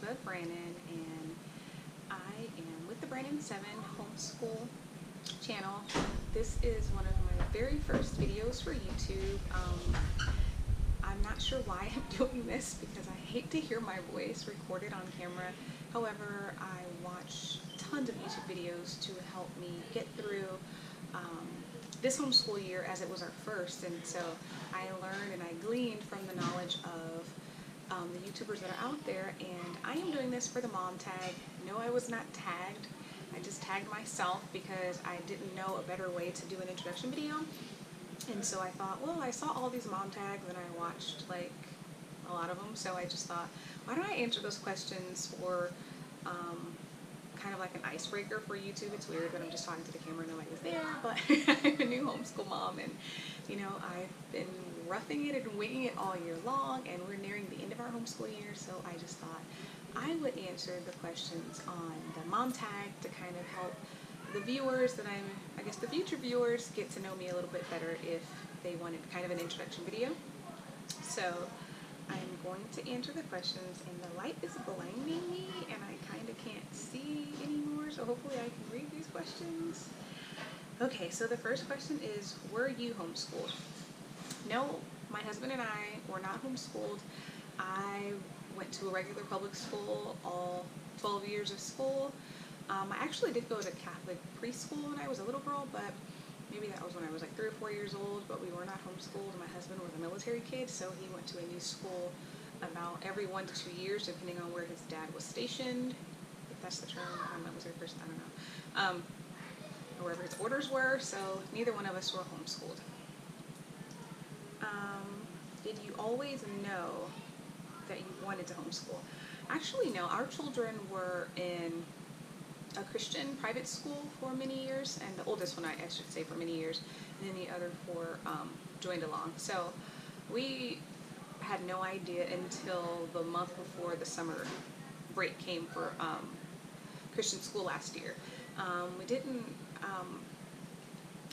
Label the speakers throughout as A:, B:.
A: Rebecca Brannon, and I am with the Brannon 7 Homeschool channel. This is one of my very first videos for YouTube. I'm not sure why I'm doing this because I hate to hear my voice recorded on camera. However, I watch tons of YouTube videos to help me get through this homeschool year, as it was our first, and so I learned and I gleaned from the knowledge of the YouTubers that are out there, and I am doing this for the mom tag. No, I was not tagged. I just tagged myself because I didn't know a better way to do an introduction video. And so I thought, well, I saw all these mom tags and I watched like a lot of them, so I just thought, why don't I answer those questions for kind of like an icebreaker for YouTube. It's weird that I'm just talking to the camera, nobody's there, but I'm a new homeschool mom, and you know, I've been roughing it and winging it all year long, and we're nearing the end of our homeschool year, so I just thought I would answer the questions on the mom tag to kind of help the viewers that I guess the future viewers get to know me a little bit better if they wanted kind of an introduction video. So I'm going to answer the questions, and the light is blinding me and I kind of can't see anymore, so hopefully I can read these questions. Okay, so the first question is, were you homeschooled? No, my husband and I were not homeschooled. I went to a regular public school all 12 years of school. I actually did go to Catholic preschool when I was a little girl, but maybe that was when I was like 3 or 4 years old, but we were not homeschooled. My husband was a military kid, so he went to a new school about every 1 to 2 years, depending on where his dad was stationed. If that's the term, I'm a military person, I don't know. Or wherever his orders were, so neither one of us were homeschooled. Did you always know that you wanted to homeschool? Actually, no. Our children were in a Christian private school for many years, and the oldest one, I should say, for many years, and then the other four joined along. So we had no idea until the month before the summer break came for Christian school last year. We didn't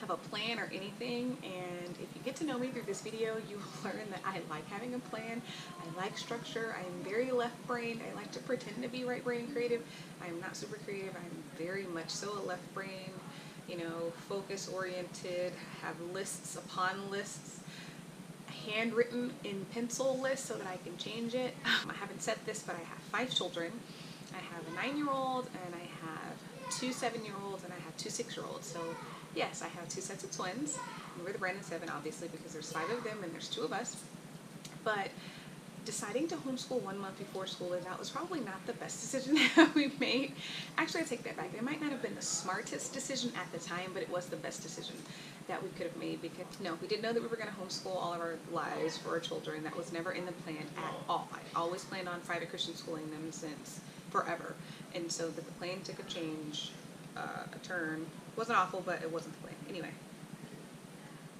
A: have a plan or anything, and if you get to know me through this video, you will learn that I like having a plan. I like structure. I am very left-brained. I like to pretend to be right-brain creative. I am not super creative. I'm very much so a left-brain, you know, focus-oriented, have lists upon lists, handwritten in pencil lists so that I can change it. I haven't said this, but I have 5 children. I have a 9-year-old, and I have 2 7-year-olds, and I have 2 6-year-olds. So yes, I have 2 sets of twins, and we're the Brannon 7, obviously, because there's 5 of them and there's 2 of us. But deciding to homeschool 1 month before school is out was probably not the best decision that we made. Actually, I take that back. It might not have been the smartest decision at the time, but it was the best decision that we could have made, because no, we didn't know that we were going to homeschool all of our lives for our children. That was never in the plan at all. I always planned on private Christian schooling them since forever, and so that the plan took a change, a turn. It wasn't awful, but it wasn't the plan. Anyway,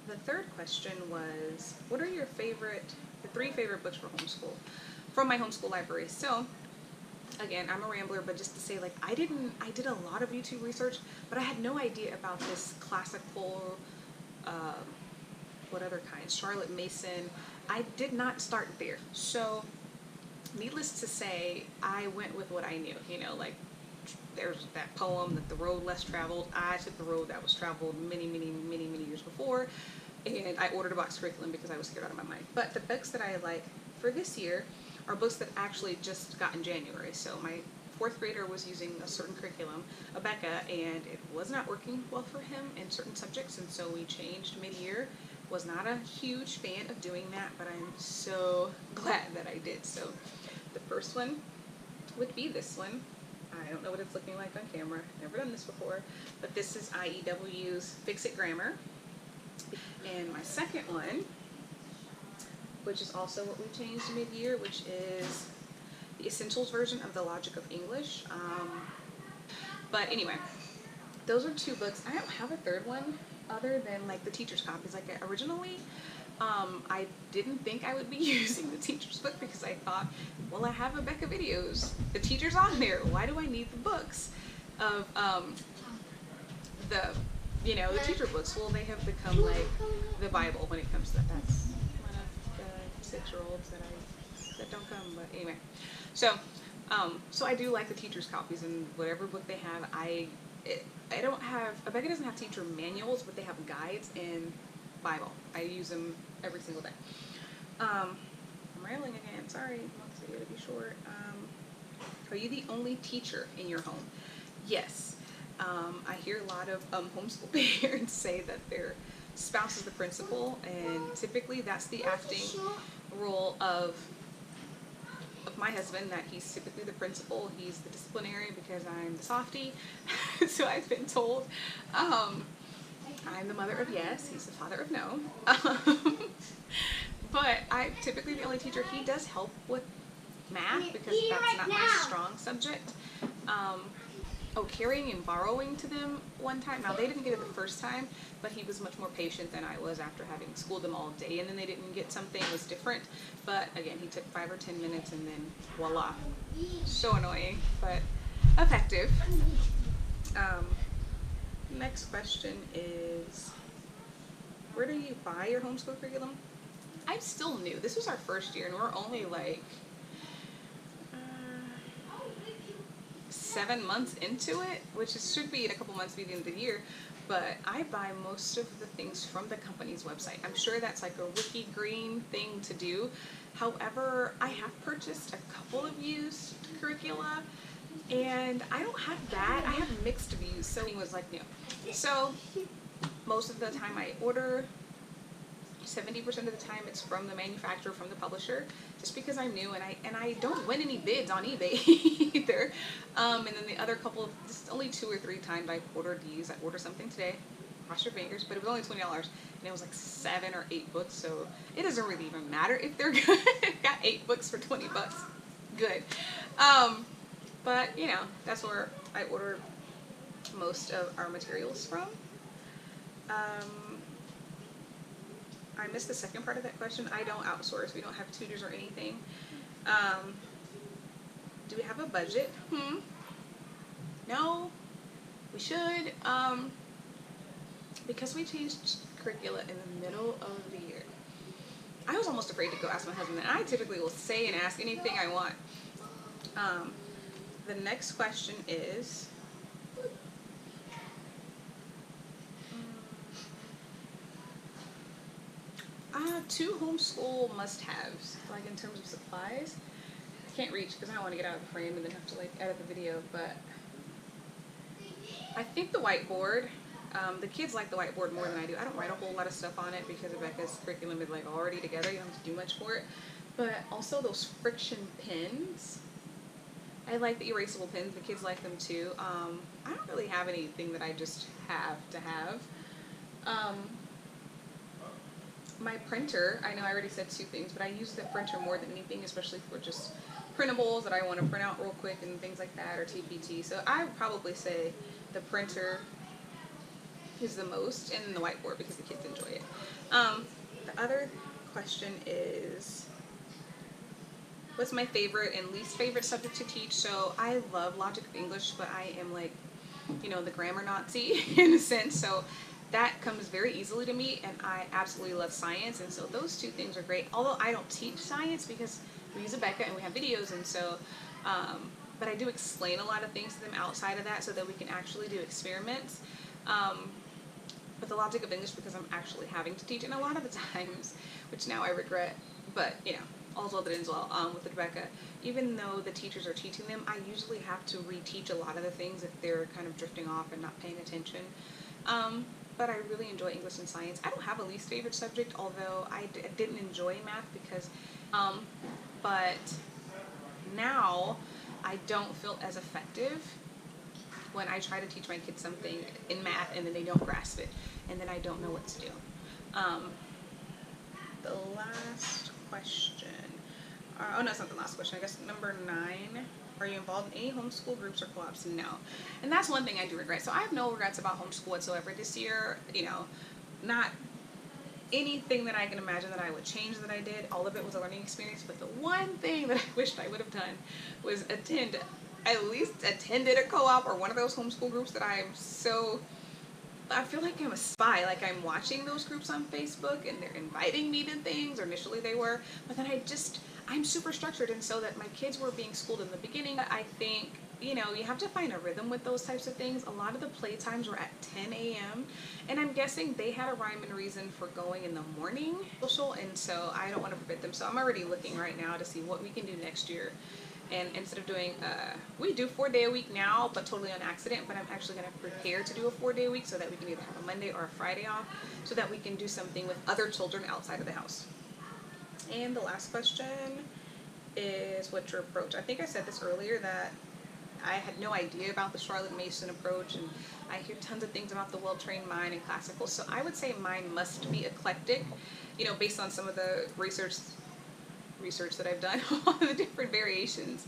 A: the third question was, what are your the 3 favorite books for homeschool from my homeschool library? So again, I'm a rambler, but just to say, like, I did a lot of YouTube research, but I had no idea about this classical, what other kind, Charlotte Mason. I did not start there. So needless to say, I went with what I knew, you know, like there's that poem that the road less traveled. I took the road that was traveled many years before, and I ordered a box curriculum because I was scared out of my mind. But the books that I like for this year are books that actually just got in January. So my 4th grader was using a certain curriculum, Rebecca, and it was not working well for him in certain subjects, and so we changed mid-year. Was not a huge fan of doing that, but I'm so glad that I did. So the first one would be this one. I don't know what it's looking like on camera. Never done this before, but this is IEW's Fix-It Grammar. And my second one, which is also what we changed mid-year, which is the Essentials version of The Logic of English. But anyway, those are 2 books. I don't have a third one other than like the teacher's copies. Like originally, I didn't think I would be using the teacher's book because I thought, well, I have Rebecca videos. The teacher's on there. Why do I need the books of the teacher books? Well, they have become like the Bible when it comes to that. That's one of the 6-year-olds that don't come. But anyway, so So I do like the teacher's copies, and whatever book they have, I don't have, Rebecca doesn't have teacher manuals, but they have guides and Bible. I use them every single day. I'm rambling again, sorry, I want this video to be short. Are you the only teacher in your home? Yes. I hear a lot of homeschool parents say that their spouse is the principal, and typically that's the acting role of my husband, that he's typically the principal. He's the disciplinary because I'm the softie. So I've been told. I'm the mother of yes, he's the father of no. But I'm typically the only teacher. He does help with math because that's not my strong subject. Carrying and borrowing to them one time. Now, they didn't get it the first time, but he was much more patient than I was after having schooled them all day, and then they didn't get something. It was different. But again, he took 5 or 10 minutes, and then voila. So annoying, but effective. Next question is, where do you buy your homeschool curriculum? I'm still new. This was our first year, and we're only like 7 months into it, which should be in a couple months be the end of the year. But I buy most of the things from the company's website. I'm sure that's like a wiki green thing to do. However, I have purchased a couple of used curricula, and I don't have that. I have mixed views, so it was like new. So most of the time I order, 70% of the time it's from the manufacturer, from the publisher, just because I'm new, and I don't win any bids on eBay either. And then the other couple of, just only 2 or 3 times I've ordered these. I ordered something today, cross your fingers, but it was only $20, and it was like 7 or 8 books, so it doesn't really even matter if they're good. Got 8 books for $20, good. But you know, that's where I order most of our materials from. I missed the second part of that question. I don't outsource. We don't have tutors or anything. Do we have a budget? No, we should. Because we changed curricula in the middle of the year, I was almost afraid to go ask my husband, and I typically will say and ask anything I want. The next question is, two homeschool must-haves, like in terms of supplies. I can't reach because I don't want to get out of the frame and then have to like edit the video, but I think the whiteboard. The kids like the whiteboard more than I do. I don't write a whole lot of stuff on it because Rebecca's curriculum is like already together. You don't have to do much for it. But also those friction pens. I like the erasable pens. The kids like them too. I don't really have anything that I just have to have. My printer, I know I already said 2 things, but I use the printer more than anything, especially for just printables that I want to print out real quick and things like that, or TPT. So I would probably say the printer is the most, and the whiteboard because the kids enjoy it. The other question is, what's my favorite and least favorite subject to teach? So I love logic of English, but I am like, you know, the grammar Nazi in a sense. So that comes very easily to me, and I absolutely love science, and so those 2 things are great. Although I don't teach science because we use Becca and we have videos, and so, but I do explain a lot of things to them outside of that so that we can actually do experiments. But the logic of English because I'm actually having to teach, and a lot of the times, which now I regret, but you know, all's well that ends well, with Rebecca, even though the teachers are teaching them, I usually have to reteach a lot of the things if they're kind of drifting off and not paying attention. But I really enjoy English and science. I don't have a least favorite subject, although I didn't enjoy math because, but now I don't feel as effective when I try to teach my kids something in math and then they don't grasp it, and then I don't know what to do. The last question, oh no, it's not the last question, I guess number 9. Are you involved in any homeschool groups or co-ops? No. And that's one thing I do regret. So I have no regrets about homeschool whatsoever this year. You know, not anything that I can imagine that I would change that I did. All of it was a learning experience. But the one thing that I wished I would have done was at least attended a co-op or one of those homeschool groups that I feel like I'm a spy. Like I'm watching those groups on Facebook and they're inviting me to things, or initially they were. But then I'm super structured, and so that my kids were being schooled in the beginning. I think, you know, you have to find a rhythm with those types of things. A lot of the playtimes were at 10 a.m. and I'm guessing they had a rhyme and reason for going in the morning social, and so I don't want to prevent them. So I'm already looking right now to see what we can do next year. And instead of doing, we do 4-day a week now, but totally on accident, but I'm actually going to prepare to do a 4-day week so that we can either have a Monday or a Friday off, so that we can do something with other children outside of the house. And the last question is, what's your approach? I think I said this earlier, that I had no idea about the Charlotte Mason approach, and I hear tons of things about the well-trained mind and classical. So I would say mine must be eclectic, you know, based on some of the research that I've done on the different variations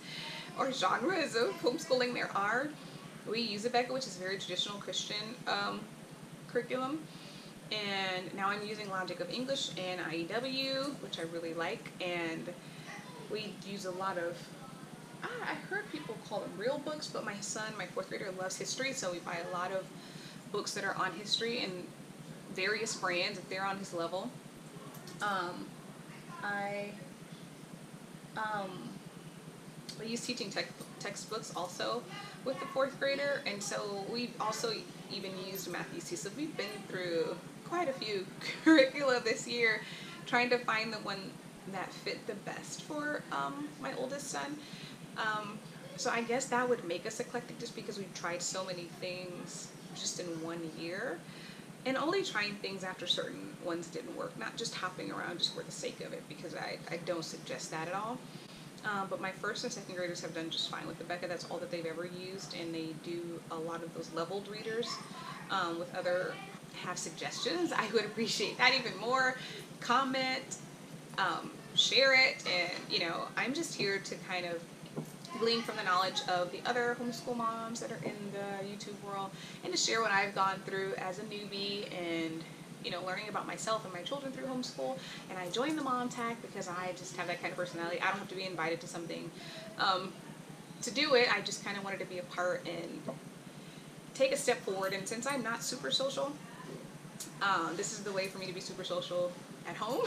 A: or genres of homeschooling there are. We use Abeka, which is very traditional Christian curriculum, and now I'm using Logic of English and IEW, which I really like, and we use a lot of, I heard people call them real books, but my son, my 4th grader, loves history, so we buy a lot of books that are on history and various brands if they're on his level. I use teaching textbooks also with the 4th grader, and so we've also even used Matthew C. So we've been through quite a few curricula this year, trying to find the one that fit the best for my oldest son. So I guess that would make us eclectic, just because we've tried so many things just in 1 year, and only trying things after certain ones didn't work, not just hopping around just for the sake of it, because I don't suggest that at all. But my 1st and 2nd graders have done just fine with Abeka. That's all that they've ever used, and they do a lot of those leveled readers with other have suggestions. I would appreciate that even more. Comment, share it, and you know, I'm just here to kind of glean from the knowledge of the other homeschool moms that are in the YouTube world, and to share what I've gone through as a newbie, and you know, learning about myself and my children through homeschool. And I joined the mom tag because I just have that kind of personality. I don't have to be invited to something to do it. I just kind of wanted to be a part and take a step forward. And since I'm not super social, this is the way for me to be super social at home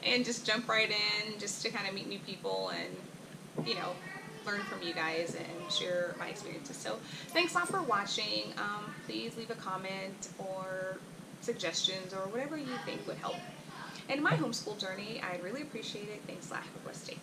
A: and just jump right in, just to kind of meet new people and, you know, learn from you guys and share my experiences. So thanks a lot for watching. Please leave a comment or suggestions or whatever you think would help in my homeschool journey. I'd really appreciate it. Thanks a lot. Have a blessed day.